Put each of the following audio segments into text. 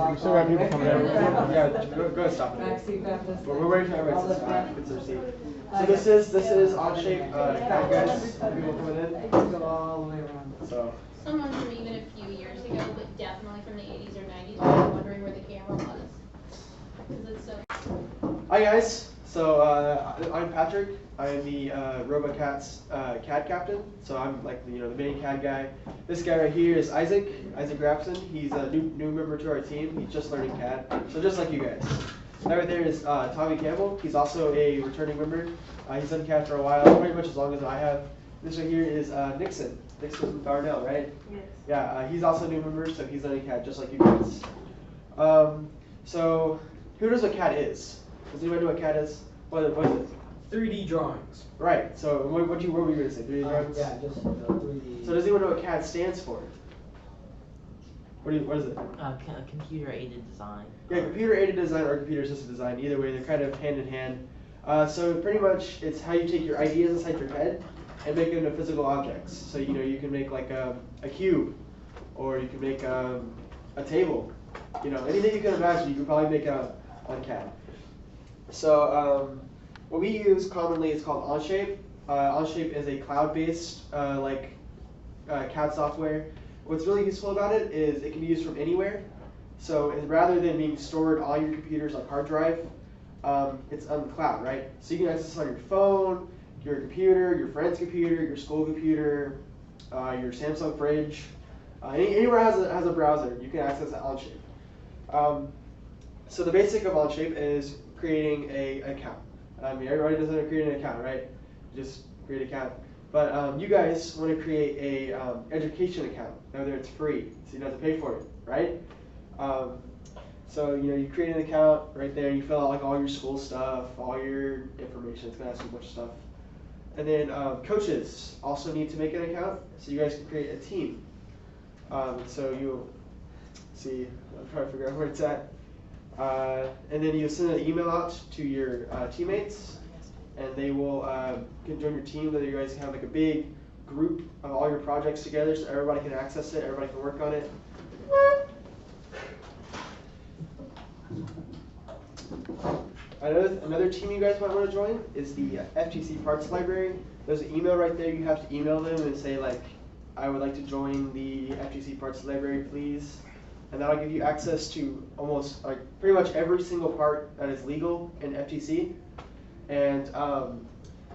We still got people coming in. Yeah, go ahead, stop it. But we're waiting for everybody to get their seat. So this is OnShape, guys, people coming in. So. Someone from even a few years ago, but definitely from the 80s or 90s, was wondering where the camera was. Because it's so. Hi guys. So I'm Patrick. I am the RoboCats CAD captain. So I'm like the main CAD guy. This guy right here is Isaac Grabson. He's a new member to our team. He's just learning CAD. So just like you guys. That right there is Tommy Campbell. He's also a returning member. He's done CAD for a while, pretty much as long as I have. This right here is Nixon Darnell, right? Yes. Yeah, he's also a new member, so he's learning CAD just like you guys. So who knows what CAD is? Does anybody know what CAD is? What is it? 3D drawings. Right. So what were you going to say? 3D drawings? Yeah, just 3D. So does anyone know what CAD stands for? What is it? Computer-aided design. Yeah, computer-aided design or computer-assisted design. Either way, they're kind of hand in hand. So pretty much, it's how you take your ideas inside your head and make them into physical objects. So you can make like a cube, or you can make a table. Anything you can imagine, you can probably make on CAD. So what we use commonly is called OnShape. OnShape is a cloud-based CAD software. What's really useful about it is it can be used from anywhere. So rather than being stored on your computer's like hard drive, it's on the cloud, right? So you can access it on your phone, your computer, your friend's computer, your school computer, your Samsung fridge. Anywhere has a browser, you can access OnShape. So the basic of OnShape is creating an account. I mean, everybody does know create an account, right? Just create an account. But you guys want to create a education account, whether it's free, so you don't have to pay for it, right? So you create an account right there, and you fill out like all your school stuff, all your information. It's gonna ask you a bunch of stuff. And then coaches also need to make an account, so you guys can create a team. So you'll see, I'm trying to figure out where it's at. And then you send an email out to your teammates, and they will can join your team. That you guys have like a big group of all your projects together, so everybody can access it, everybody can work on it. Another team you guys might want to join is the FTC parts library. There's an email right there. You have to email them and say like, I would like to join the FTC parts library, please. And that'll give you access to almost pretty much every single part that is legal in FTC. And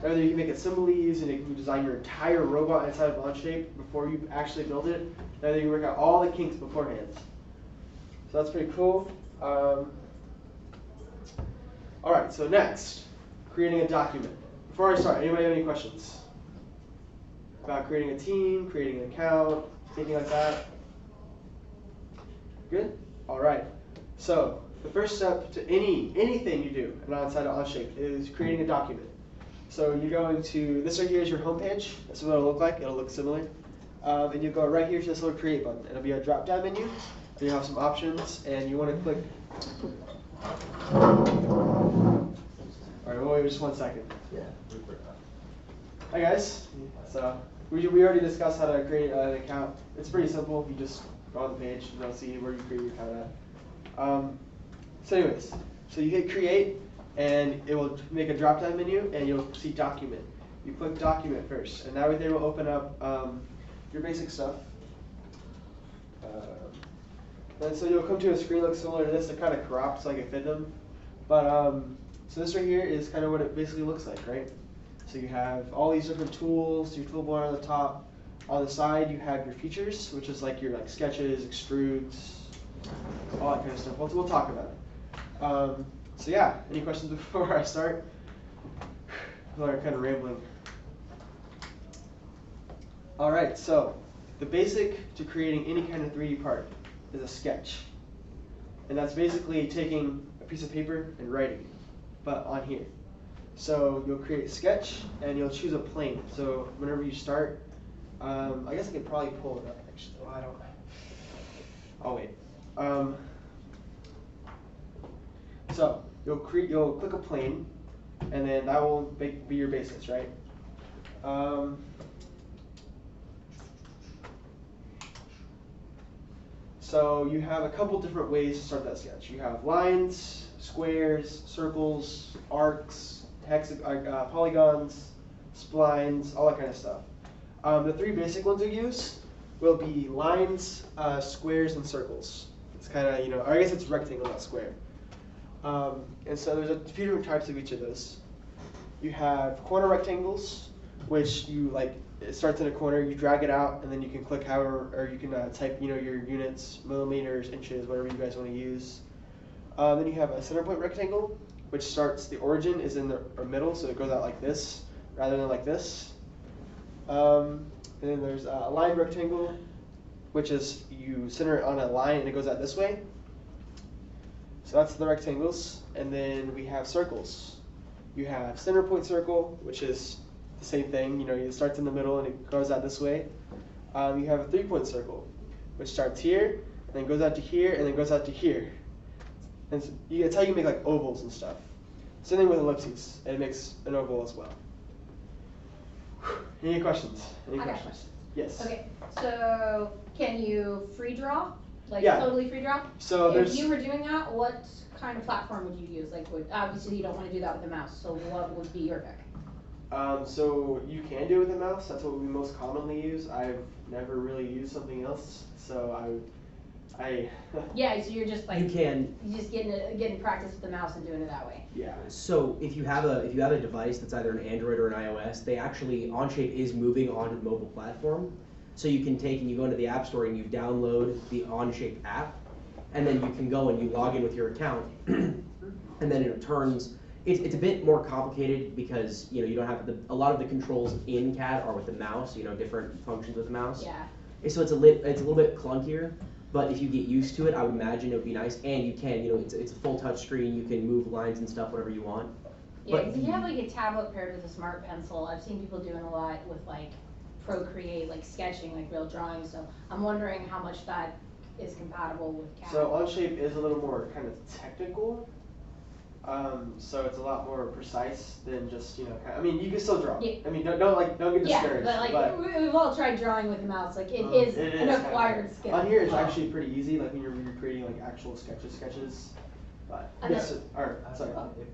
either you can make assemblies and you can design your entire robot inside of OnShape before you actually build it. Either you can work out all the kinks beforehand. So that's pretty cool. All right, so next, creating a document. Before I start, anybody have any questions about creating a team, creating an account, anything like that? Good? All right. So the first step to anything you do inside of OnShape is creating a document. So you go into, this right here is your home page. That's what it'll look like. It'll look similar. And you go right here to this little create button. It'll be a drop-down menu. And you have some options, and you want to click. All right, we'll wait just 1 second. Yeah. Hi guys. So we already discussed how to create an account. It's pretty simple. You just go on the page and you'll see where you create your account at. So anyways, so you hit create, and it will make a drop-down menu, and you'll see document. You click document first, and that right there will open up your basic stuff. And so you'll come to a screen that looks similar to this. They're kind of cropped so I can fit them. But so this right here is kind of what it basically looks like, right? So you have all these different tools, your toolbar on the top. On the side, you have your features, which is like your sketches, extrudes, all that kind of stuff. We'll talk about it. So yeah, any questions before I start? I'm kind of rambling. All right, so the basic to creating any kind of 3D part is a sketch. And that's basically taking a piece of paper and writing it, but on here. So you'll create a sketch, and you'll choose a plane. So whenever you start, I guess I could probably pull it up actually. Well, I don't. I'll wait. So you'll click a plane, and then that will be your basis, right? So you have a couple different ways to start that sketch. You have lines, squares, circles, arcs, polygons, splines, all that kind of stuff. The three basic ones we use will be lines, squares, and circles. It's kind of, or I guess it's rectangle, not square. And so there's a few different types of each of those. You have corner rectangles, which it starts in a corner, you drag it out, and then you can click however, or you can type, your units, millimeters, inches, whatever you guys want to use. Then you have a center point rectangle, which starts, the origin is in the middle, so it goes out like this, rather than like this. And then there's a line rectangle, which is you center it on a line and it goes out this way. So that's the rectangles. And then we have circles. You have center point circle, which is the same thing. It starts in the middle and it goes out this way. You have a 3-point circle, which starts here and then goes out to here and then goes out to here. And so it's how you make like ovals and stuff. Same thing with ellipses, and it makes an oval as well. Any questions? I got questions. Yes. Okay, so can you free draw? Like Yeah. totally free draw? So If there's you were doing that, what kind of platform would you use? Like, obviously you don't want to do that with a mouse, so what would be your pick? so you can do it with a mouse. That's what we most commonly use. I've never really used something else, so I Yeah, so you're just like You can. you're just getting practice with the mouse and doing it that way. yeah. So if you have a device that's either an Android or an iOS, OnShape is moving onto the mobile platform. So you can take and you go into the App Store and you download the OnShape app, and then you can go and you log in with your account, and then it turns. It's a bit more complicated because you don't have a lot of the controls in CAD are with the mouse. Different functions with the mouse. Yeah. So it's a little bit clunkier. But if you get used to it, I would imagine it would be nice. And you can, it's a full touch screen. You can move lines and stuff, whatever you want. Yeah, But because if you have like a tablet paired with a smart pencil, I've seen people doing a lot with like Procreate, like sketching, like real drawing. So I'm wondering how much that is compatible with CAD. So OnShape is a little more kind of technical. So it's a lot more precise than just you can still draw. Yeah. I mean don't get discouraged. Yeah, but like we've all tried drawing with a mouse. Like it is it an is acquired skill. On here it's actually pretty easy. Like when you're creating like actual sketches. But And yes, alright, sorry.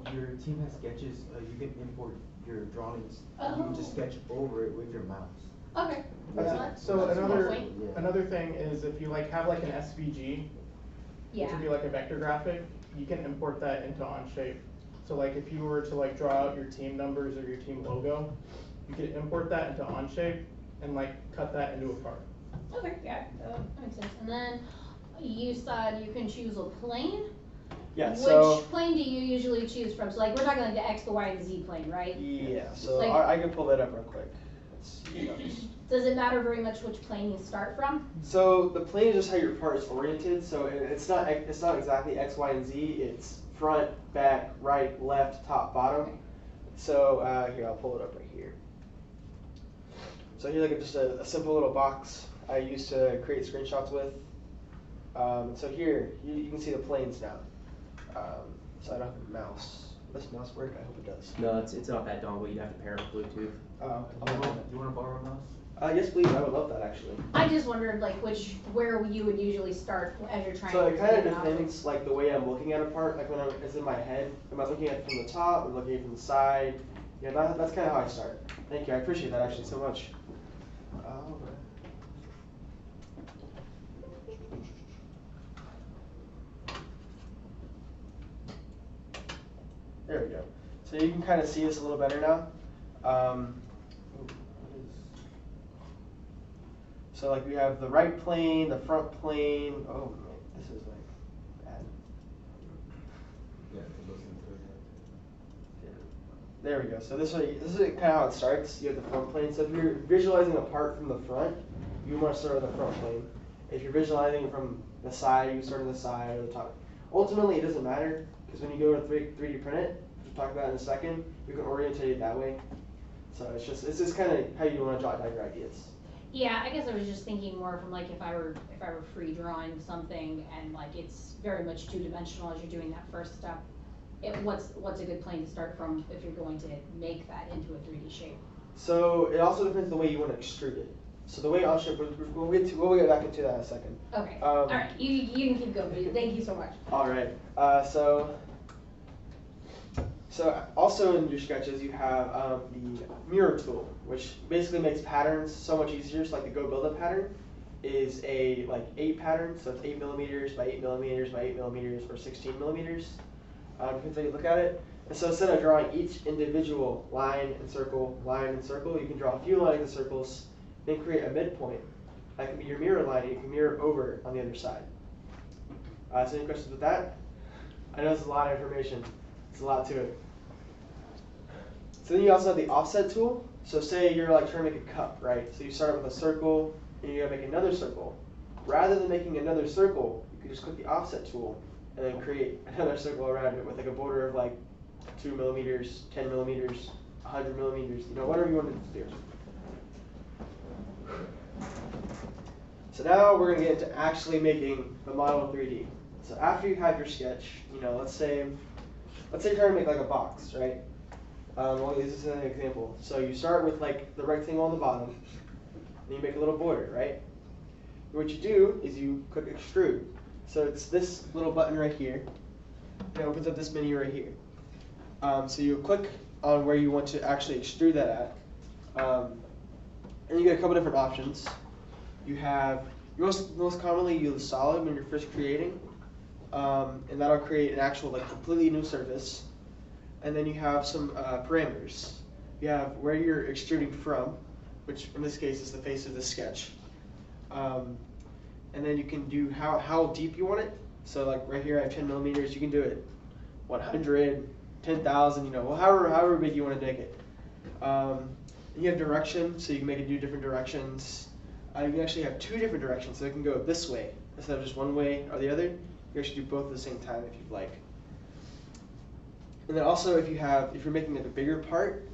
If your team has sketches, you can import your drawings. You can just Oh. sketch over it with your mouse. Okay. So That's another one point. another thing is if you have like an SVG, which Yeah. would be like a vector graphic, you can import that into OnShape. So like if you were to like draw out your team numbers or your team logo, you could import that into OnShape and like cut that into a part. Okay. Yeah. That makes sense. And then you said you can choose a plane. Yeah, Which so plane do you usually choose from? So like we're talking like the X, the Y, and the Z plane, right? yeah, so Like- I can pull that up real quick. Does it matter very much which plane you start from? So the plane is just how your part is oriented. So it's not exactly X, Y, and Z. It's front, back, right, left, top, bottom. So here, I'll pull it up right here. So here's like just a simple little box I used to create screenshots with. So here you can see the planes now. So I don't have a mouse. Does this mouse work? I hope it does. No, it's not that dongle. You'd have to pair it with Bluetooth. You want to borrow a mouse? Yes, please. I would love that actually. I just wondered like where you would usually start as you're trying So to it kind of figure out. depends, like the way I'm looking at a part. Like when it's in my head, am I looking at it from the top? Am I looking at it from the side? Yeah, that's kind of how I start. Thank you. I appreciate that actually so much. There we go. So you can kind of see this a little better now. So like we have the right plane, the front plane. Oh man, this is like bad. Yeah, it goes into it. There we go. So this is kind of how it starts. You have the front plane. So if you're visualizing a part from the front, you want to start with the front plane. If you're visualizing from the side, you start on the side or the top. Ultimately, it doesn't matter because when you go to 3D print it, which we'll talk about in a second, you can orientate it that way. So it's just kind of how you want to jot down your ideas. Yeah, I guess I was just thinking more from like if I were free drawing something and like it's very much two-dimensional as you're doing that first step. What's a good plane to start from if you're going to make that into a 3D shape? So it also depends the way you want to extrude it. So the way OnShape, we'll get back into that in a second. Okay, alright, you can keep going, but thank you so much. All right. So also in your sketches you have the mirror tool, which basically makes patterns so much easier. So like the Go Build It pattern is a 8 pattern, so it's 8 millimeters by 8 millimeters by 8 millimeters or 16 millimeters. Depends how you look at it. And so instead of drawing each individual line and circle, you can draw a few lines and circles, then create a midpoint. That can be your mirror line, and you can mirror over on the other side. So any questions with that? I know it's a lot of information. It's a lot to it. So then you also have the offset tool. So say you're like trying to make a cup, right? So you start with a circle, and you gotta make another circle. Rather than making another circle, you can just click the offset tool, and then create another circle around it with like a border of like 2 millimeters, 10 millimeters, 100 millimeters, whatever you want to do. So now we're going to get into actually making the model in 3D. So after you have your sketch, let's say you're trying to make like a box, right? Well, this is an example. So you start with like the rectangle on the bottom, then you make a little border, right? What you do is you click extrude. So it's this little button right here. It opens up this menu right here. So you click on where you want to actually extrude that at, and you get a couple different options. You have, most commonly use solid when you're first creating, and that'll create an actual like completely new surface. And then you have some parameters. You have where you're extruding from, which in this case is the face of the sketch. And then you can do how deep you want it. So like right here I have 10 millimeters, you can do it 100, 10,000, however big you want to make it. You have direction, so you can make it do different directions. You can actually have 2 different directions, so it can go this way instead of just one way or the other. You can actually do both at the same time if you'd like. And then also if you're making like a bigger part,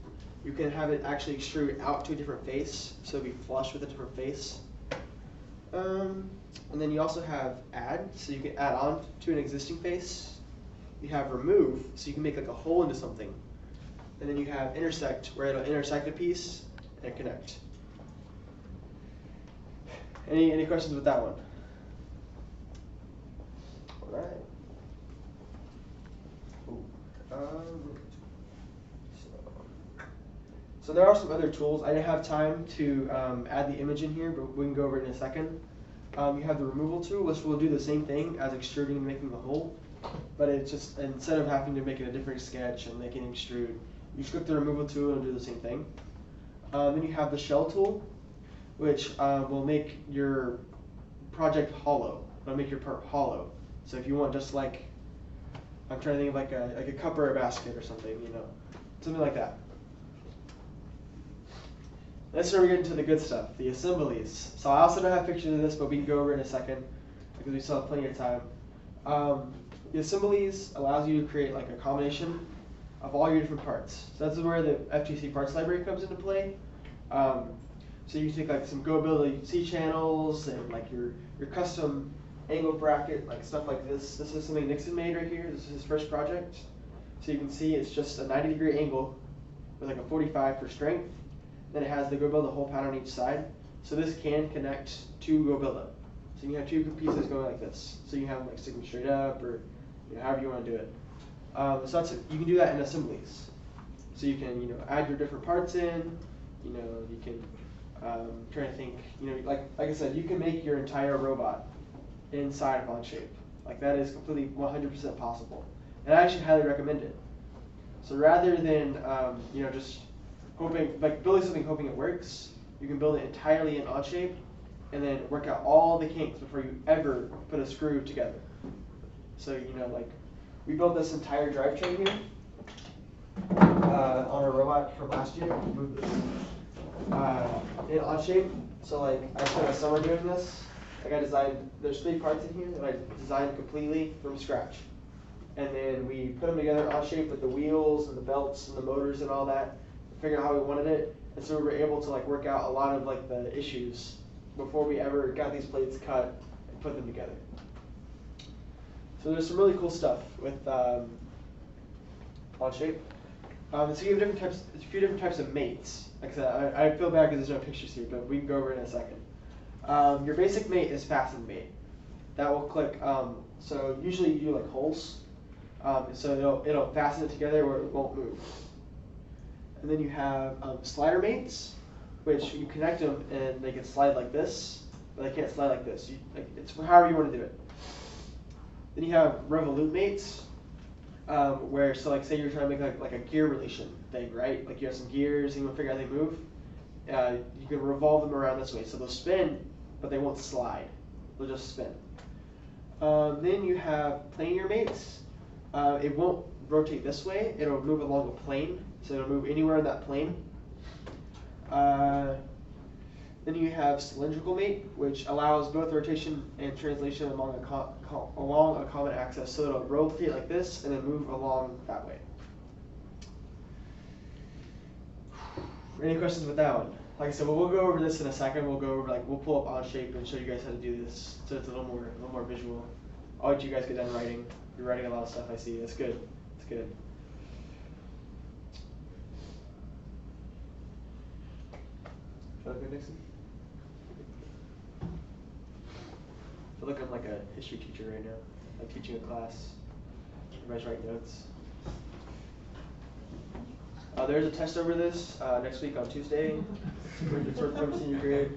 you can have it actually extrude out to a different face, so it'll be flush with a different face. And then you also have add, so you can add on to an existing face. You have remove, so you can make like a hole into something. And then you have intersect, where it'll intersect a piece and connect. Any questions with that one? All right. So there are some other tools. I didn't have time to add the image in here, but we can go over it in a second. You have the removal tool, which will do the same thing as extruding and making the hole, but it's just, instead of having to make it a different sketch and make it extrude, you just click the removal tool and do the same thing. Then you have the shell tool, which will make your project hollow. It'll make your part hollow. So if you want just like, I'm trying to think of like a cup or a basket or something, something like that. That's where we get into the good stuff, the assemblies. So I also don't have pictures of this, but we can go over it in a second because we still have plenty of time. The assemblies allows you to create like a combination of all your different parts. So that's where the FTC parts library comes into play. So you take like some Go Build C channels and like your custom angle bracket, like stuff like this. This is something Nixon made right here. This is his first project. So you can see it's just a 90-degree angle with like a 45 for strength. Then it has the Go Build a whole pattern on each side. So this can connect to Go Build It. So you have 2 pieces going like this. So you have them like sticking straight up or however you want to do it. So you can do that in assemblies. So you can add your different parts in. You can try to think. Like I said, you can make your entire robot inside of OnShape. Like that is completely 100% possible, and I actually highly recommend it. So rather than just hoping, like building something hoping it works, you can build it entirely in OnShape, and then work out all the kinks before you ever put a screw together. So like we built this entire drivetrain here on our robot from last year. We moved this in OnShape. So like I spent a summer doing this. Like I designed, there's 3 parts in here that I designed completely from scratch. And then we put them together on OnShape with the wheels and the belts and the motors and all that, figure out how we wanted it. And so we were able to like work out a lot of like the issues before we ever got these plates cut and put them together. So there's some really cool stuff with OnShape. So you have different types, a few different types of mates. Like I said, I feel bad because there's no pictures here, but we can go over it in a second. Your basic mate is fasten mate. That will click. So usually you do like holes. So it'll fasten it together where it won't move. And then you have slider mates, which you connect them and they can slide like this, but they can't slide like this. It's however you want to do it. Then you have revolute mates, where so like say you're trying to make like a gear relation thing, right? Like you have some gears and you want to figure out how they move. You can revolve them around this way, so they'll spin, but they won't slide. They'll just spin. Then you have planar mates. It won't rotate this way. It'll move along a plane, so it'll move anywhere in that plane. Then you have cylindrical mate, which allows both rotation and translation along a common axis. So it'll rotate like this and then move along that way. Any questions with that one? Like I said, we'll go over this in a second. We'll go over we'll pull up OnShape and show you guys how to do this, so it's a little more visual. I'll let you guys get done writing. You're writing a lot of stuff. I see. That's good. That's good. Feel good, Nixon? I feel like I'm like a history teacher right now. I'm teaching a class. Everybody's writing notes. There's a test over this next week on Tuesday. From senior grade.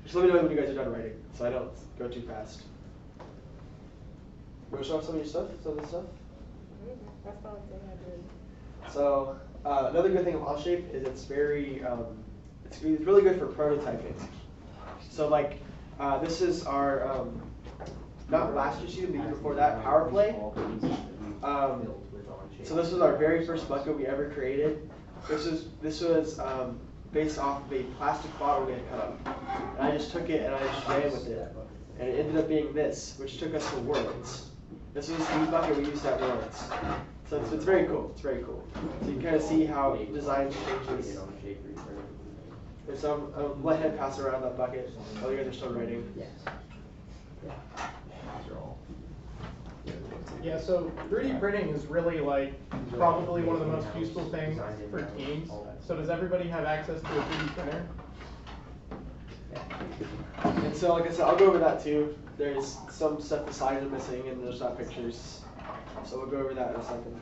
Just let me know when you guys are done writing, so I don't go too fast. You want to show off some of your stuff? Some of the stuff? That's the only thing I did. So another good thing of OnShape is it's very it's really good for prototyping. So like this is our not last year's season, but the year before that, Power Play. So this was our very first bucket we ever created. This was based off of a plastic bottle we had cut up. And I just took it and I just ran with it. And it ended up being this, which took us to Worlds. This was the bucket we used at Worlds. So it's very cool. It's very cool. So you can kind of see how design changes. And so I'll let him pass around that bucket while you guys are still writing. Yeah, so 3D printing is really like probably one of the most useful things for teams. So does everybody have access to a 3D printer? And so like I said, I'll go over that too. There's some stuff the slides are missing and there's not pictures. So we'll go over that in a second.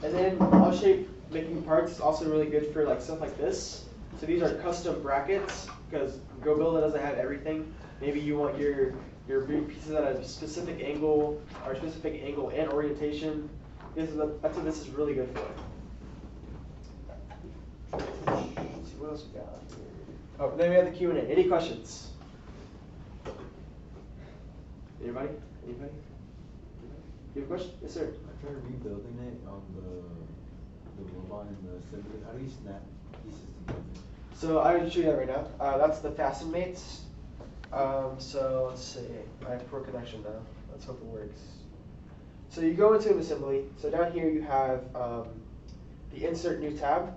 And then OnShape making parts is also really good for like stuff like this. So these are custom brackets because GoBuilder doesn't have everything. Maybe you want your pieces at a specific angle and orientation. That's what this is really good for. Let's see what else we got here. Oh, then we have the Q&A. Any questions? Anybody? Anybody? You have a question? Yes, sir. I tried rebuilding it on the robot and the assembly. How do you snap pieces together? So I will show you that right now. That's the fasten mates. So let's see. I have poor connection now. Let's hope it works. So you go into an assembly. So down here you have the insert new tab,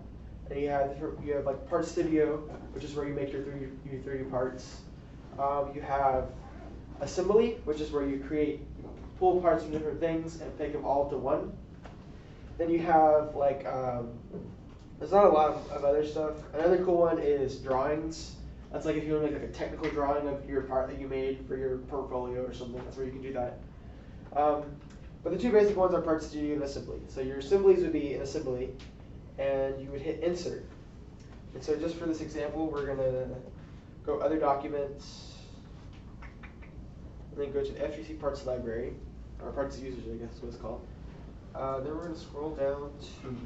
and you have like Part Studio, which is where you make your 3D parts. You have assembly, which is where you pull parts from different things and make them all to one. Then you have like there's not a lot of other stuff. Another cool one is drawings. That's like if you want to make like a technical drawing of your part that you made for your portfolio or something. That's where you can do that. But the two basic ones are Part Studio and assembly. So your assemblies would be an assembly, and you would hit insert. And so just for this example, we're gonna go other documents, and then go to the FTC parts library, or parts users, I guess is what it's called. Then we're gonna scroll down to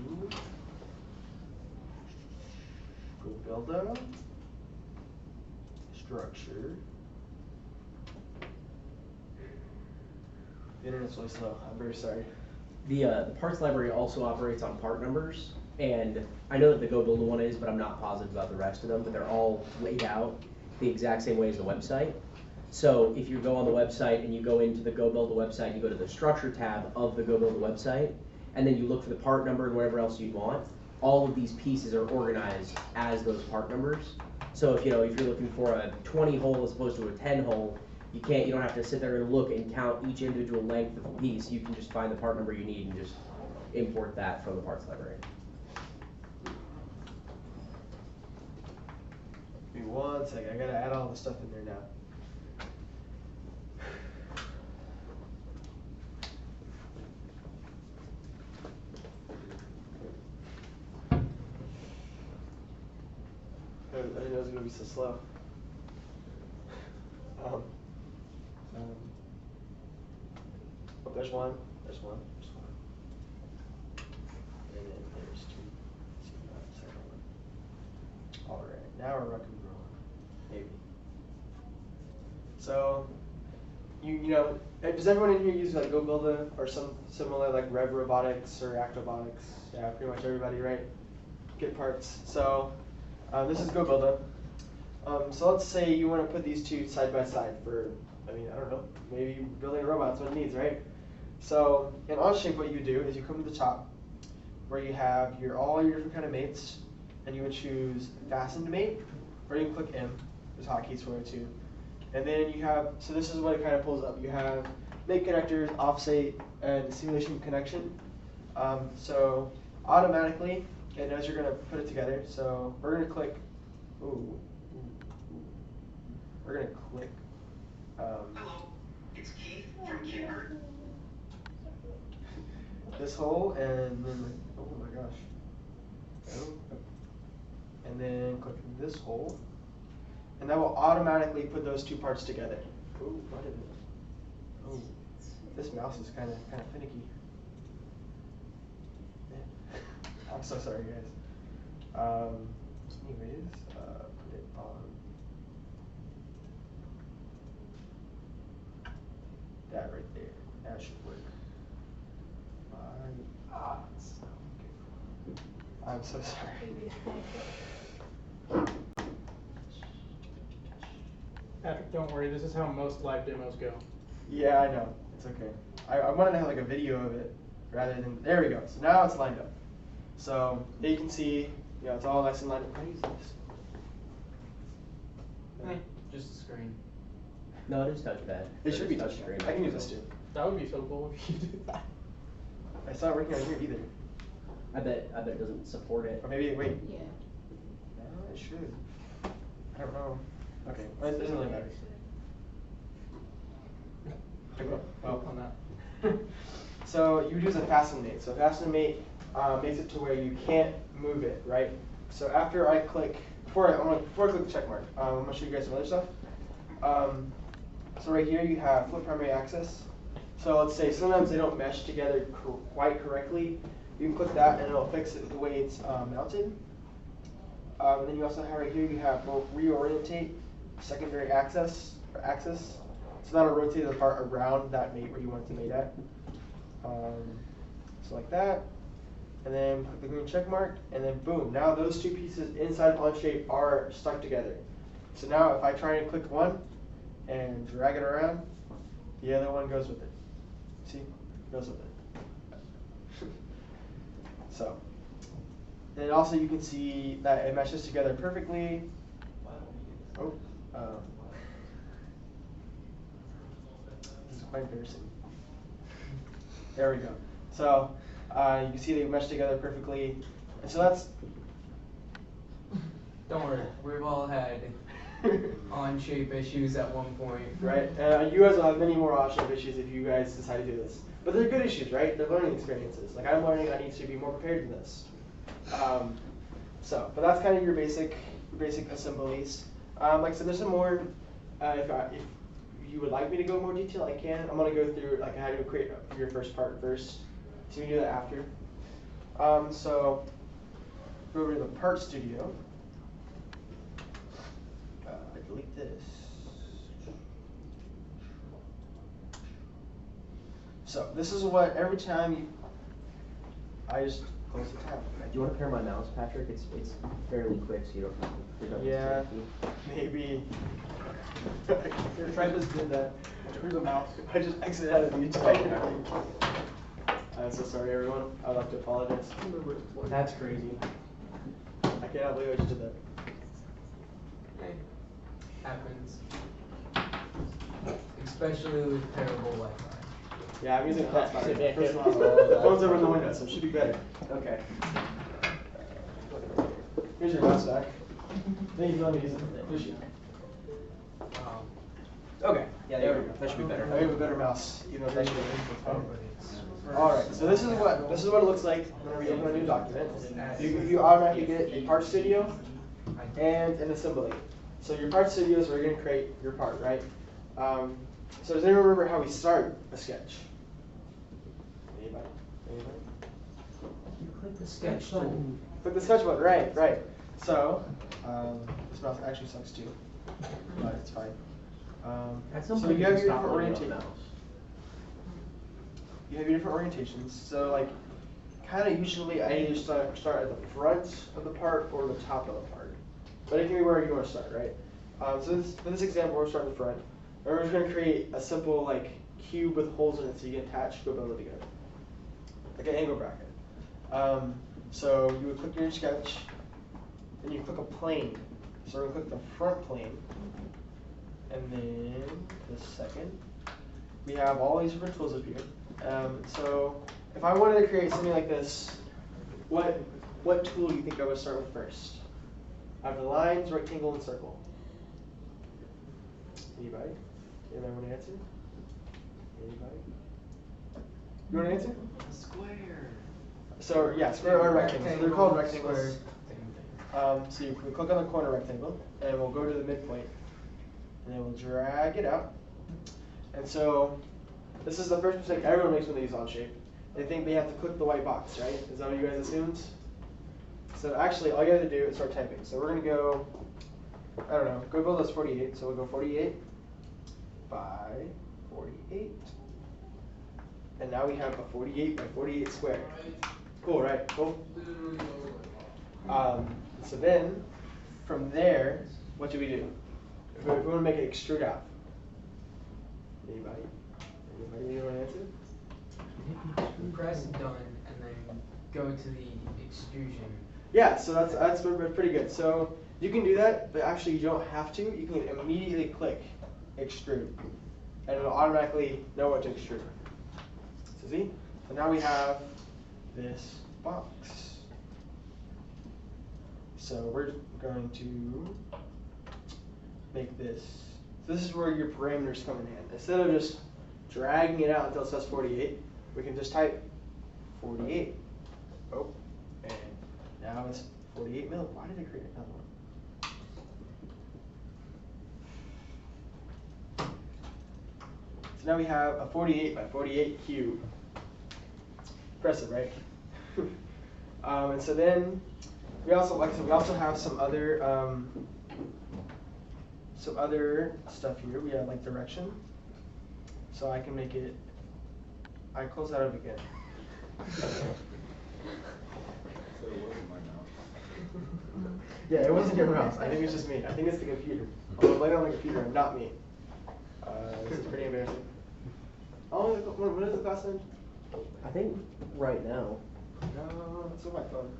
GoBuilder, structure. The internet's really slow. I'm very sorry. The parts library also operates on part numbers, and I know that the GoBuilder one is, but I'm not positive about the rest of them, but they're all laid out the exact same way as the website. So if you go on the website and you go into the GoBuilder website, you go to the structure tab of the GoBuilder website, and then you look for the part number and whatever else you want, all of these pieces are organized as those part numbers. So if you're looking for a 20 hole as opposed to a 10 hole, you don't have to sit there and look and count each individual length of the piece. You can just find the part number you need and just import that from the parts library. Give me 1 second. I gotta add all the stuff in there now. I didn't know it was gonna be so slow. Oh, there's one. There's one. There's one. And then there's 2. Let's see that second one. All right, now we're rock and roll. Maybe. So, does everyone in here use like GoBuilder or some similar like Rev Robotics or Actobotics? Yeah, pretty much everybody, right? Get parts. So, this is GoBuilder. So let's say you want to put these two side by side for, I don't know, maybe building a robot's what it needs, right? So in OnShape, what you do is you come to the top where you have all your different kind of mates, and you would choose fasten to mate, or you can click M. There's hotkeys for it too. And then you have, so this is what it kind of pulls up. You have mate connectors, offset, and simulation connection. So automatically, it knows you're going to put it together. So we're going to click, we're going to click. Hello, it's Keith from Keyboard. This hole, and then, oh my gosh. And then click this hole. And that will automatically put those two parts together. Ooh, what is it? Oh, this mouse is kind of finicky. I'm so sorry, guys. Anyways, put it on that right there. That should work. I'm so sorry. Patrick, don't worry, this is how most live demos go. Yeah, I know. It's okay. I wanted to have like a video of it rather than, there we go. So now it's lined up. So you can see, it's all nice and lined up. How do you use this? Just a screen. No, it is touchpad. It should be touchscreen. I can use this too. That would be so cool if you did that. It's not working on here either. I bet it doesn't support it. Or maybe, wait. Yeah. No, it should. I don't know. Okay, well, it doesn't really matter. Oh, on that. So you would use a fasten mate. So fasten mate makes it to where you can't move it, right? So after I click, before I click the check mark, I'm gonna show you guys some other stuff. So right here you have flip primary axis. So let's say sometimes they don't mesh together quite correctly. You can click that and it'll fix it the way it's mounted. And then you also have right here, you have reorientate secondary axis. So that'll rotate the part around that mate where you want it to mate at. So like that. And then click the green check mark, and then boom, now those two pieces inside of OnShape are stuck together. So now if I try and click one and drag it around, the other one goes with it. See? Goes with it. So, and also you can see that it meshes together perfectly. Oh, this is quite embarrassing. There we go. So you can see they mesh together perfectly. And so that's. Don't worry, we've all had OnShape issues at one point. Right. You guys will have many more OnShape issues if you guys decide to do this. But they're good issues, right? They're learning experiences. Like I'm learning, I need to be more prepared than this. But that's kind of your basic assemblies. Like I said, there's some more. If you would like me to go in more detail, I can. I'm gonna go through like how to create your first part first. So we can do that after. So go over to the part studio. Delete this. So this is what every time I just close the tab. Do you want to pair my mouse, Patrick? It's fairly quick, so you don't have to pick up Yeah, the maybe. Try this, did that. Where's the mouse? I just exited out of the entire thing. I'm so sorry, everyone. I'd like to apologize. That's crazy. I cannot believe I just did that. especially with terrible Wi-Fi. Yeah, I'm using a hotspot. Sit Right back now. in. The phone's over in the window, so it should be better. Okay. Here's your mouse back. Thank you for letting me use it. Appreciate it. Okay. Yeah, there we go. That should be better. I have a better mouse, even though that should be. All right. So this is what it looks like whenever you open a new document. You automatically get a part studio and an assembly. So your part studio is where you're gonna create your part, right? So does anyone remember how we start a sketch? Anybody? Anybody? You click the sketch button. Click the sketch button, right, right. So, this mouse actually sucks too, but it's fine. At some So point you you have can your stop different holding the orientations. mouse. You have your different orientations. So like, kind of usually I either start at the front of the part or the top of the part. But it can be where you want to start, right? So for this example, we're starting at the front. And we're just going to create a simple like cube with holes in it so you can attach to build it together. Like an angle bracket. So you would click your sketch, and you click a plane. So we're going to click the front plane. And then the second. We have all these different tools up here. So if I wanted to create something like this, what tool do you think I would start with first? I have the lines, rectangle, and circle. Anybody? Anybody want to answer? Anybody? You want to answer? Square. So yeah, square or rectangle. So they're called rectangles. Square, same thing. So you click on the corner rectangle, and we'll go to the midpoint, and then we'll drag it out. And so this is the first mistake everyone makes when they use OnShape. They think they have to click the white box, right? Is that what you guys assumed? So actually, all you have to do is start typing. So we're gonna go, I don't know, go build us 48. So we'll go 48 by 48. And now we have a 48 by 48 square. Cool, right? Cool. So then, from there, what do we do? If we want to make it extrude out. Anybody? Anybody want to answer? Press done and then go to the extrusion. Yeah, so that's pretty good. So you can do that, but actually you don't have to. You can immediately click extrude, and it'll automatically know what to extrude. So see? So now we have this box. So we're going to make this. So this is where your parameters come in hand. Instead of just dragging it out until it says 48, we can just type 48. Oh, and now it's 48 mil. Why did I create another one? So now we have a 48 by 48 cube. Impressive, right? And so then we also, like I said, we also have some other stuff here. We have like direction. So I can make it. I close that up again. So it wasn't my mouse. Yeah, it wasn't your mouse. I think it's just me. I think it's the computer. Although blame it on the computer, not me. This is pretty embarrassing. Oh, when does the class end? I think right now. No, it's on my phone.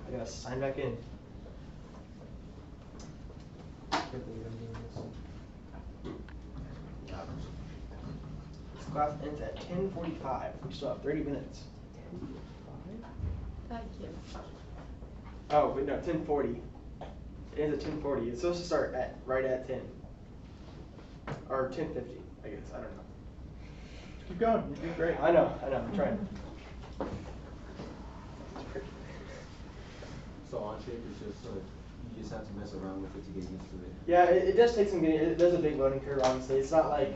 I gotta sign back in. This class ends at 10:45. We still have 30 minutes. Thank you. Oh, wait, no, 10:40. It ends at 10:40. It's supposed to start right at 10. Or 10:50, I guess. I don't know. Keep going, you're doing great. I know, I'm trying. So OnShape is just like, you just have to mess around with it to get used to it. Yeah, it does take some getting. There's a big learning curve, honestly. It's not like,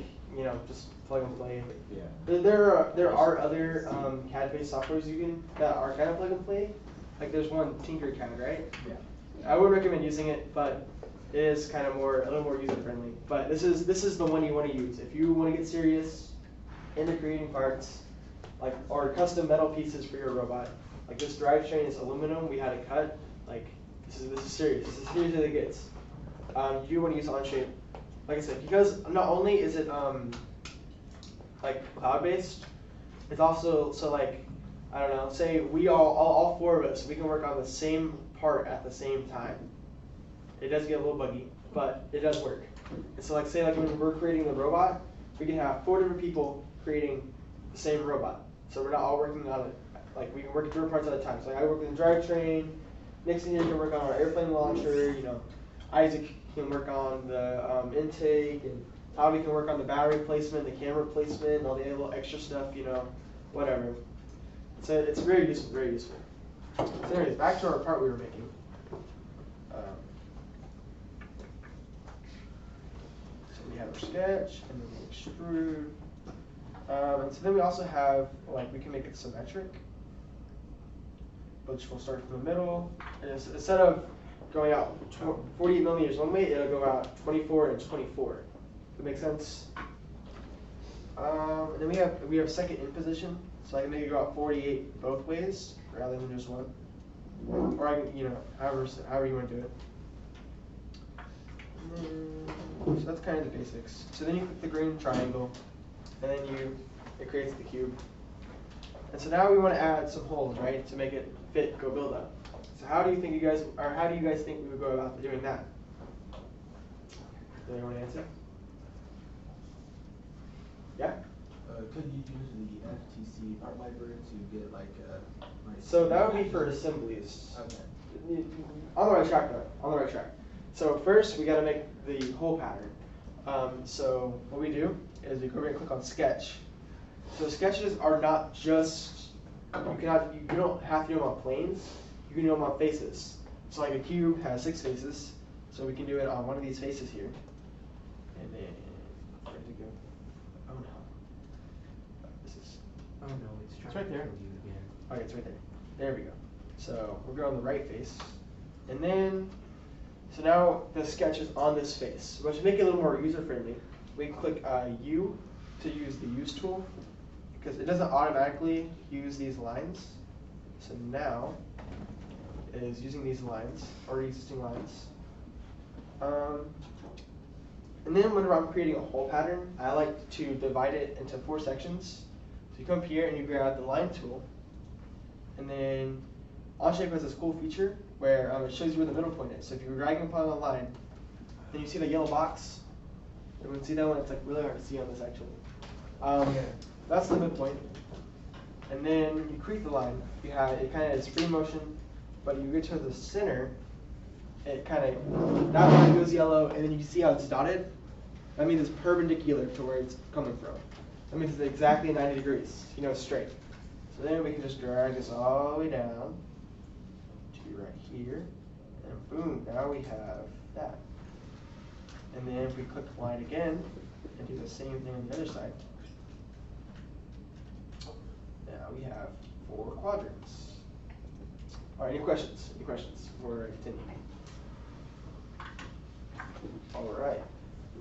just plug and play. Yeah. There are other CAD-based softwares that are kind of plug and play. Like there's one, Tinkercad, right? Yeah. I would recommend using it, but it is kind of a little more user friendly. But this is the one you want to use if you want to get serious into creating parts, or custom metal pieces for your robot. Like this drivetrain is aluminum. We had it cut. Like this is serious. This is serious as it gets. You do want to use OnShape, like I said, because not only is it like cloud based, it's also I don't know. Say we all four of us, we can work on the same part at the same time. It does get a little buggy, but it does work. And so like say like when we're creating the robot, we can have 4 different people creating the same robot. So we're not all working on it. Like we can work different parts at a time. So like I work on the drivetrain, Nixon here can work on our airplane launcher, you know, Isaac can work on the intake, and Tommy can work on the battery placement, the camera placement, and all the little extra stuff, you know, whatever. So it's very useful, very useful. So anyways, back to our part we were making. So we have our sketch, and then we extrude. And so then we also have, like, we can make it symmetric, which will start from the middle. And instead of going out 48 millimeters one way, it'll go out 24 and 24. Does that make sense? And then we have second in position, so I can make it go out 48 both ways rather than just one. Or I can, you know, however you want to do it. So that's kind of the basics. So then you click the green triangle, and then it creates the cube. And so now we want to add some holes, right, to make it fit GoBuilder. So how do you think you guys think we would go about doing that? Does anyone want to answer? Yeah? Could you use the FTC part library to get like a nice... So that would be for assemblies. Okay. On the right track though, on the right track. So first we got to make the hole pattern. So what we do is we go over and click on sketch. So sketches are not just, you don't have to do them on planes, you can do them on faces. So like a cube has 6 faces, so we can do it on one of these faces here. And then, where did it go? Oh no. This is, Oh no, it's trying it's right to there. kill you again. Okay, it's right there. There we go. So we'll go on the right face. And then, so now the sketch is on this face. But to make it a little more user friendly, we click U to use the use tool, because it doesn't automatically use these lines. So now it is using these lines, or existing lines. And then whenever I'm creating a hole pattern, I like to divide it into 4 sections. So you come up here and you grab the line tool, and then OnShape has this cool feature where it shows you where the middle point is. So if you're dragging upon a line, then you see the yellow box. Everyone see that one? It's like really hard to see on this actually. That's the midpoint. And then you create the line. It kind of is free motion, but you get to the center, it kind of, that line goes yellow, and then you see how it's dotted? That means it's perpendicular to where it's coming from. That means it's exactly 90 degrees, you know, straight. So then we can just drag this all the way down to right here, and boom, now we have that. And then if we click line again, and do the same thing on the other side, now we have 4 quadrants. All right, any questions? Any questions before I continue? All right.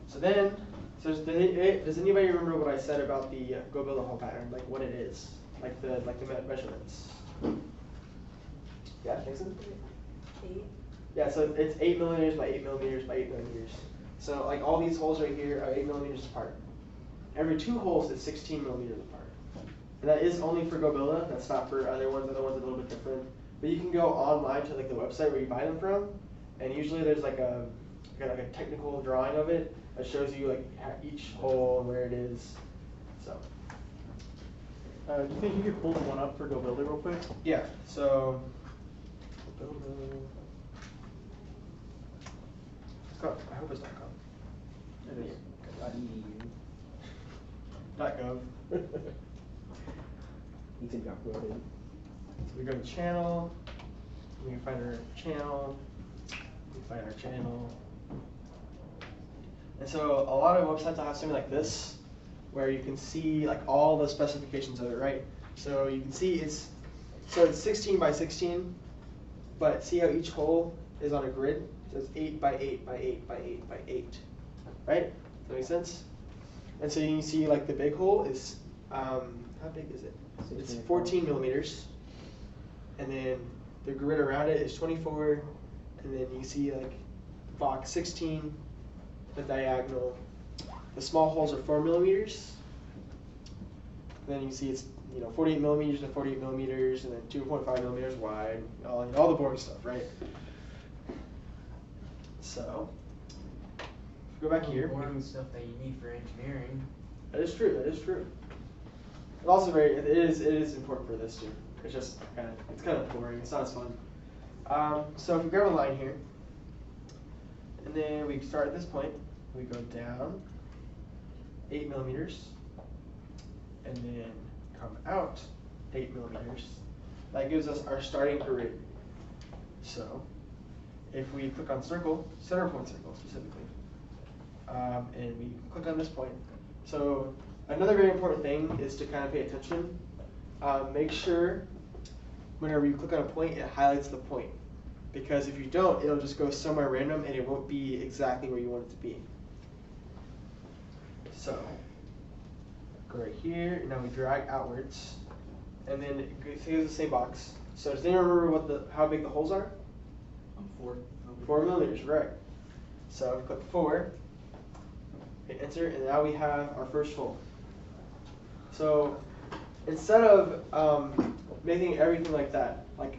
So then, does anybody remember what I said about the GoBuilder hole pattern? Like what it is, like the measurements. Yeah, Nixon? 8. Yeah, so it's 8 millimeters by 8 millimeters by 8 millimeters. So like all these holes right here are 8 millimeters apart. Every 2 holes is 16 millimeters apart. And that is only for GoBuilder. That's not for other ones. Other ones are a little bit different. But you can go online to like the website where you buy them from, and usually there's like a technical drawing of it that shows you like each hole and where it is. So. Do you think you could pull one up for GoBuilder real quick? Yeah. So. I hope it's .com. It is. .gov. Ethan got voted. So we go to channel. We can find our channel. We find our channel. And so a lot of websites will have something like this, where you can see like all the specifications of it, right? So you can see it's 16 by 16, but see how each hole is on a grid? So it's 8 by 8 by 8 by 8 by 8, right? Does that make sense? And so you can see like the big hole is, how big is it? It's 14 millimeters, and then the grid around it is 24, and then you see like box 16, the diagonal. The small holes are 4 millimeters. And then you see it's 48 millimeters to 48 millimeters, and then 2.5 millimeters wide. All the boring stuff, right? So, if we go back here. Boring stuff that you need for engineering. That is true. That is true. It's also it is important for this too. It's just it's kind of boring. It's not as fun. So if we grab a line here, and then we start at this point, we go down 8 millimeters, and then come out 8 millimeters. That gives us our starting grid. So if we click on circle, center point circle specifically, and we click on this point. So another very important thing is to kind of pay attention. Make sure whenever you click on a point, it highlights the point. Because if you don't, it'll just go somewhere random and it won't be exactly where you want it to be. So go right here, and now we drag outwards, and then it goes the same box. So does anyone remember how big the holes are? 4 millimeters, right? So click 4, hit enter, and now we have our first hole. So instead of making everything like that, like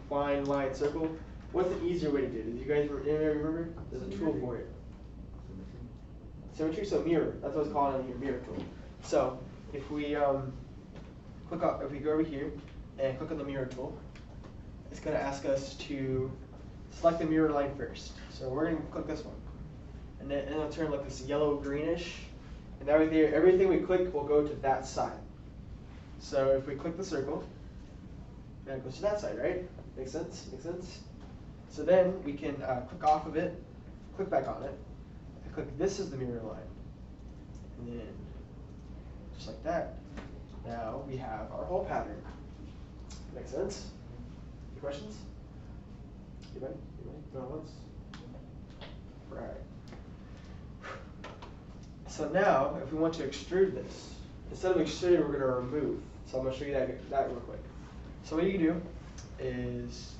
line, circle, what's the easier way to do it? Do you guys remember? There's a tool for it. Symmetry, so mirror. That's what it's called on your mirror tool. So if we if we go over here and click on the mirror tool, it's going to ask us to select the mirror line first. So we're going to click this one, and then it'll turn like this yellow greenish, and everything we click will go to that side. So if we click the circle, that goes to that side, right? Makes sense? Makes sense? So then we can click off of it, click back on it, and click this is the mirror line. And then, just like that, now we have our whole pattern. Make sense? Any questions? Anybody? Going once? Right. So now, if we want to extrude this, instead of extrude, we're going to remove. So I'm going to show you that real quick. So what you do is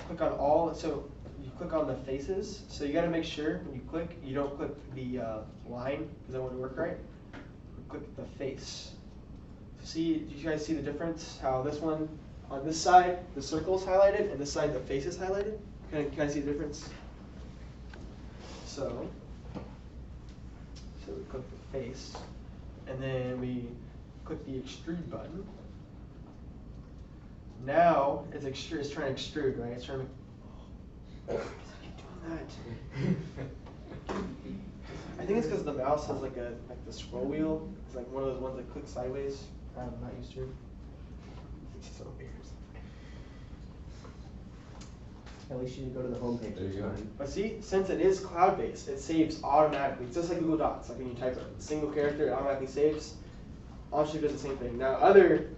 click on all. So you click on the faces. So you got to make sure when you click, you don't click the line because that won't work right. Click the face. See, do you guys see the difference? How this one on this side the circle's highlighted, and this side the face is highlighted. Can I see the difference? So we click the face, and then we click the extrude button. Now it's trying to extrude, right? It's trying to. I keep doing that. I think it's because the mouse has like the scroll wheel. It's like one of those ones that click sideways. I'm not used to. It's so weird. At least you didn't go to the home page this time. But see, since it is cloud-based, it saves automatically. It's just like Google Docs. Like when you type a single character, it automatically saves. OnShape does the same thing. Now other,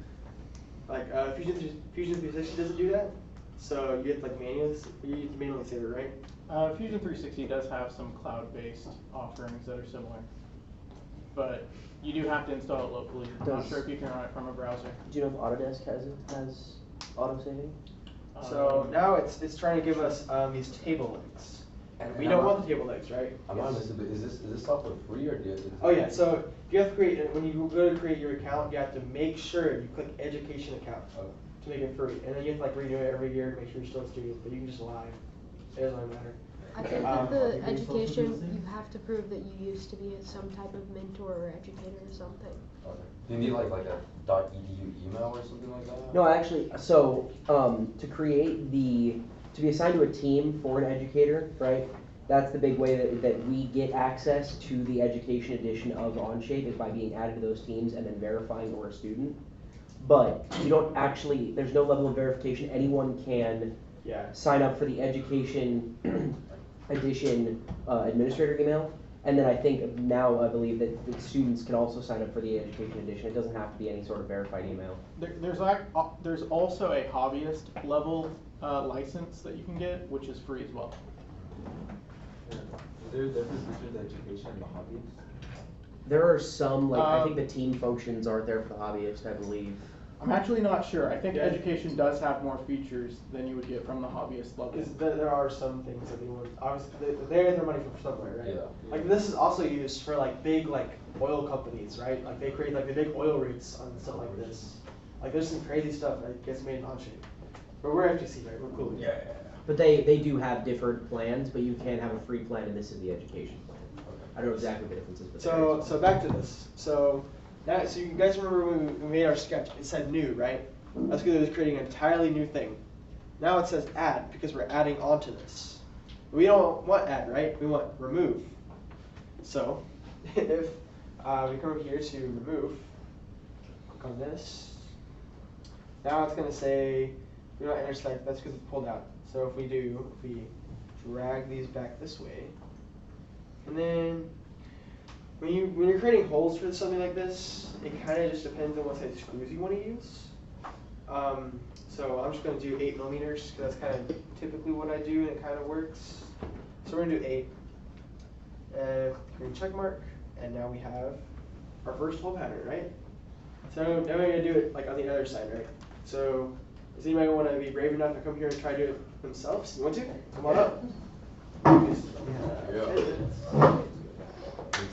like Fusion 360 doesn't do that. So you have to manually save it, right? Fusion 360 does have some cloud-based offerings that are similar, but you do have to install it locally. I'm not sure if you can run it from a browser. Do you know if Autodesk has auto-saving? So now it's trying to give us these table legs, and we don't want the table legs, right? I'm honest, is this software free or do you? Oh yeah, so you have to create, when you go to create your account, you have to make sure you click education account to make it free, and then you have to like renew it every year to make sure you're still a student, but you can just lie. It doesn't really matter. I think with the education, you have to prove that you used to be some type of mentor or educator or something. Okay. Do you need like a .edu email or something like that? No, actually, so to be assigned to a team for an educator, right? That's the big way that we get access to the education edition of OnShape is by being added to those teams and then verifying we're a student. But you don't actually, there's no level of verification. Anyone can sign up for the education edition administrator email. And then I think now I believe that the students can also sign up for the education edition. It doesn't have to be any sort of verified email. There's also a hobbyist level license that you can get, which is free as well. Is there a difference between the education and the hobbyist? There are some, like I think the team functions aren't there for the hobbyist, I believe. I'm actually not sure. I think education does have more features than you would get from the hobbyist level. There are some things that they want. Obviously, they get their money from somewhere, right? Yeah. Like this is also used for like big oil companies, right? Like they create like the big oil rigs on stuff like this. Like there's some crazy stuff that gets made in OnShape. But we're FTC, right? We're cool. But they do have different plans, but you can have a free plan, and this is the education plan. I don't know exactly what the difference is, but So back to this. So you guys remember when we made our sketch? It said new, right? That's because it was creating an entirely new thing. Now it says add because we're adding onto this. We don't want add, right? We want remove. So if we come over here to remove, click on this. Now it's going to say we don't intersect. That's because it's pulled out. So if we drag these back this way, and then when you're creating holes for something like this, it kind of just depends on what size screws you want to use. So I'm just going to do 8 millimeters because that's kind of typically what I do, and it kind of works. So we're going to do 8, and green check mark, and now we have our first hole pattern, right? So now we're going to do it like on the other side, right? So does anybody want to be brave enough to come here and try to do it themselves? You want to? Come on up.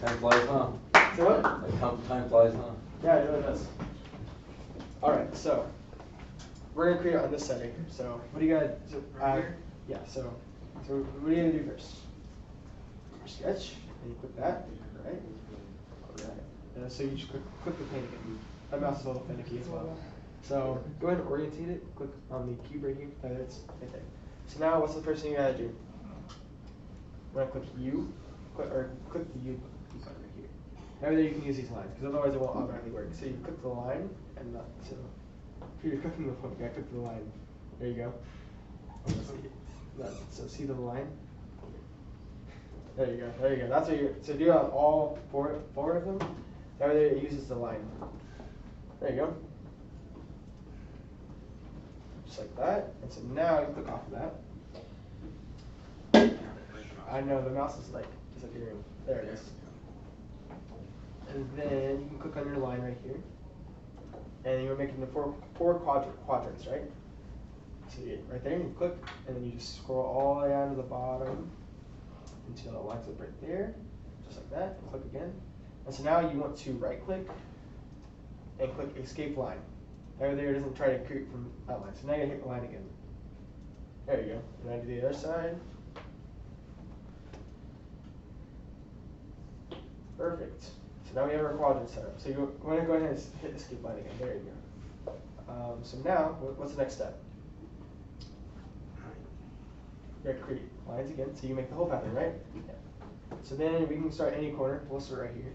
Time flies, huh? So what? Time flies, huh? Yeah, I know it does. Alright, so we're gonna create it on this side right here. So what do you got? Right here? Yeah, so what are you gonna do first? Your sketch, and you click that, right? Alright. So you just click the plane again. My mouse is a little finicky as well. So go ahead and orientate it, click on the cube right here. It's right there. So now what's the first thing you gotta do? When I click U, click the U button right here. Now there you can use these lines, because otherwise it won't automatically work. So you click the line, and not so. If you're clicking the phone, you gotta click the line. There you go. So see the line? There you go. There you go. That's what you're. So do it on all four of them. Now there it uses the line. There you go. Just like that. And so now you click off of that. I know the mouse is like disappearing. There it is. And then you can click on your line right here. And you're making the four quadrants, right? So you right there, you click, and then you just scroll all the way down to the bottom until it lines up right there, just like that. And click again. And so now you want to right click and click escape line. There it doesn't try to create from that line. So now you gotta hit the line again. There you go. And now do the other side. Perfect. So now we have our quadrant set up. So you want to go ahead and hit the escape line again. There you go. So now, what's the next step? You have to create lines again. So you make the whole pattern, right? Yeah. So then we can start any corner. We'll start right here.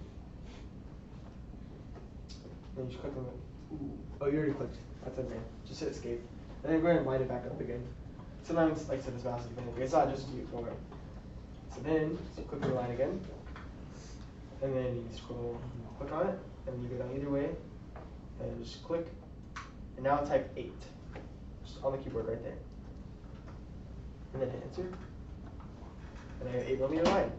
Then you just click on the. Ooh. Oh, you already clicked. That's okay. Just hit escape. And then go ahead and line it back up again. Sometimes, like I said, this mouse is finicky. It's not just you. Don't worry. So then, click your line again. And then you scroll, click on it, and then you go down either way, and just click, and now type 8, just on the keyboard right there. And then hit enter, and I have 8 millimeter line.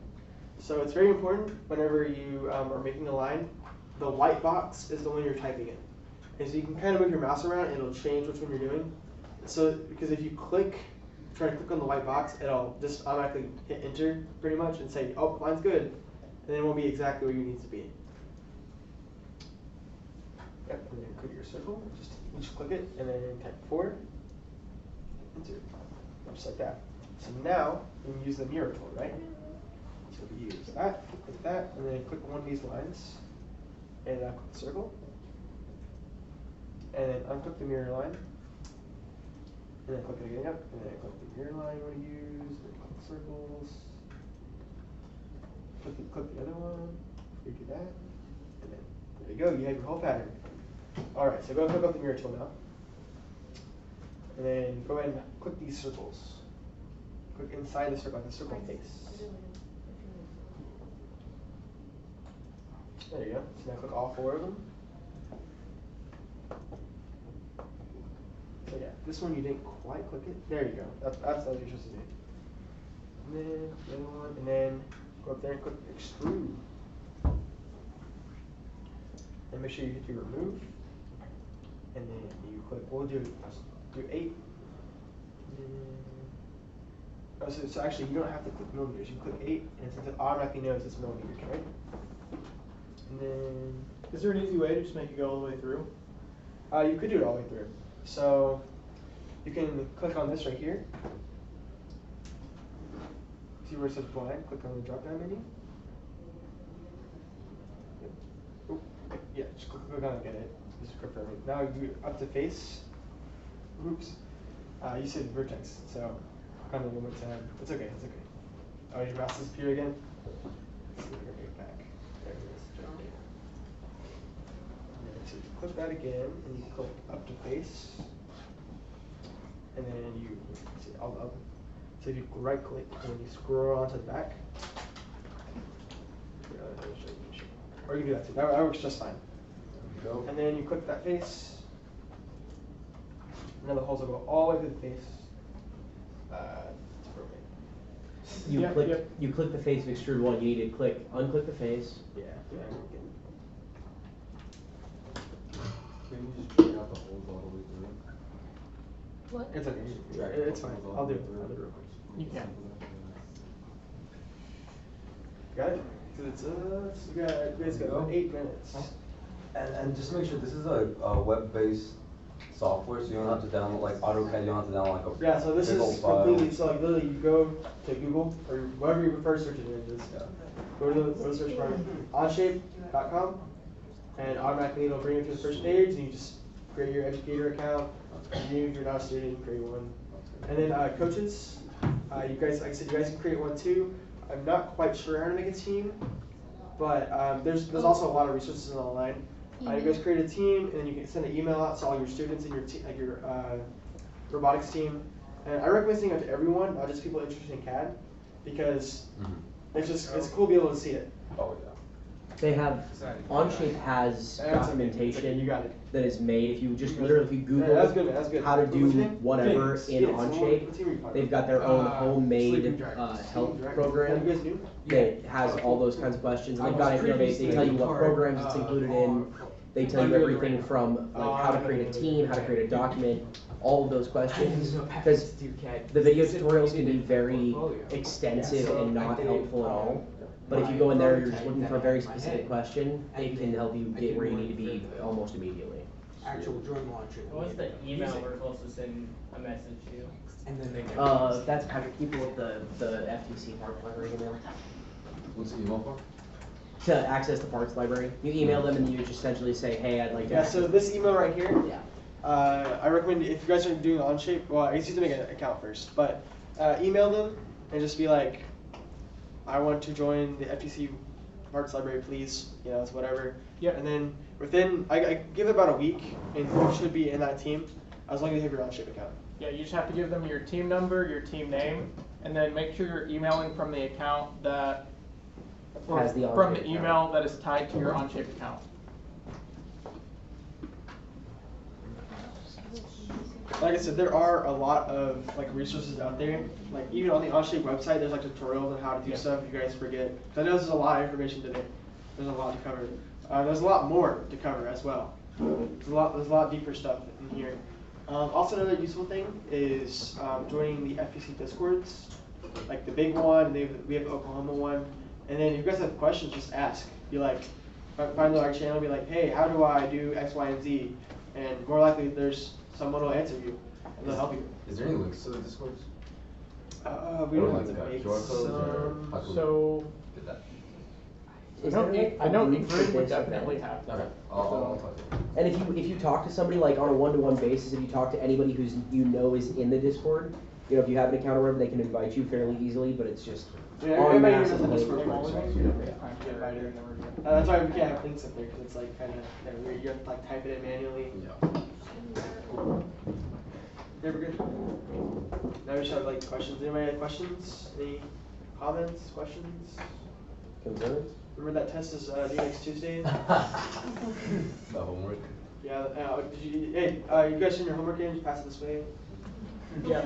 So it's very important whenever you are making a line, the white box is the one you're typing in. And so you can kind of move your mouse around, and it'll change which one you're doing. So, because if you try to click on the white box, it'll just automatically hit enter pretty much and say, oh, line's good. And then it won't be exactly where you need to be. Yep, and then click your circle, just click it, and then type 4, enter, just like that. So now, you can use the mirror tool, right? So we use that, click that, and then click one of these lines, and click the circle, and then unclick the mirror line, and then click it again, and then click the mirror line you want to use, and then click circles. Click the other one, you do that, and then there you go, you have your whole pattern. Alright, so go click up the mirror tool now. And then go ahead and click these circles. Click inside the circle, like the circle face. There you go. So now click all 4 of them. So yeah, this one you didn't quite click it. There you go. That's what you're supposed to do. And then the other one, and then go up there and click extrude. And make sure you hit your remove. And then you click, we'll do 8. Oh, so actually you don't have to click millimeters. You click 8, and since it automatically knows it's millimeters, right? And then. Is there an easy way to just make it go all the way through? You could do it all the way through. So you can click on this right here. See where it says blind? Click on the drop down menu. Yeah, just click on it, get it. Just confirming. Now you up to face. Oops. You said vertex, so click on it one more time. It's okay, it's okay. Oh, your mouse disappeared again? Let's see if we can bring it back. There it is. So you click that again, and you click up to face. And then you, see, so if you right click, and then you scroll onto the back. Or you can do that too, that works just fine. And then you click that face. And then the holes will go all the way through the face. It's broken. You click the face of extrude one, you need to unclick the face. Yeah. Can you just drag out the holes all the way through? What? It's okay. Drag It's the fine. holes all I'll the do way it. through? I'll do it real quick. You can. Got it? Cause you guys got about 8 minutes. And just make sure this is a web-based software, so you don't have to download like AutoCAD. You don't have to download like a Yeah, so this big is old file. completely, so like literally you go to Google or wherever you prefer search engine, just go to the search bar, OnShape.com, and automatically it'll bring you to the first page, and you just create your educator account. If you're not a student, you can create one. And then coaches, you guys, like I said, you guys can create one too. I'm not quite sure how to make a team, but there's also a lot of resources online. You guys create a team, and then you can send an email out to all your students in your like your robotics team. And I recommend sending it to everyone, not just people interested in CAD, because it's cool to be able to see it. Oh yeah. They have, OnShape has documentation You got it. that is made, if you just literally, if you Google That's good, man, that's good. how to do What's your name? whatever Phoenix. in Phoenix. What team are you OnShape, part they've of? got their own homemade Sleeping Dragon. help Dragon. program You guys new? that has all those kinds of questions. And they've got it, you know, they tell you what programs it's included in. They tell you everything from like how to create a team, how to create a document, all of those questions. Because the video tutorials can be very extensive and not helpful at all. But if you go in there, you're just looking for a very specific question, it can help you get where you need to be almost immediately. Actual drone launcher. What's the email we're supposed to send a message to? And then they That's Patrick, people with the FTC parts library email. What's the email for? To access the parts library. You email them and you just essentially say, hey, I'd like to. Yeah, so this email right here, Yeah. I recommend if you guys are doing OnShape, well, I guess you have to make an account first, but email them and just be like, I want to join the FTC parts library, please, you know, it's whatever. Yeah. And then within, I give it about a week, and you should be in that team, as long as you have your OnShape account. Yeah, you just have to give them your team number, your team name, and then make sure you're emailing from the account that, or Has the from OnShape the email that is tied to your OnShape account. Like I said, there are a lot of like resources out there. Like even on the OnShape website, there's like tutorials on how to do stuff. If you guys forget, 'cause I know there's a lot of information today. There's a lot to cover. There's a lot more to cover as well. There's a lot deeper stuff in here. Also, another useful thing is joining the FTC Discords, like the big one. We have the Oklahoma one. And then if you guys have questions, just ask. Be like, find our channel. Be like, hey, how do I do X, Y, and Z? And more likely, there's someone will answer you, and they'll help you. Is there any links to the Discords? We Or don't like have to make QR codes or some. how can we So, get that? I know group for Ingrid would this definitely event? have that. Okay, I'll talk to you. And if you talk to somebody like on a one-to-one basis, if you talk to anybody who's you know is in the Discord, you know, if you have an account or whatever, they can invite you fairly easily, but it's just Yeah, en everybody masse knows the of Discord links. works, right? You don't have to get invited in the review. That's why we can't have links up there, because it's like kind of weird. You have to like type it in manually. Yeah. Yeah, we're good. Now we just have like questions. Anybody have questions? Any comments? Questions? Concerns? Remember that test is due next Tuesday? The homework. Yeah. Hey, you guys send your homework in? Just pass it this way. Yeah.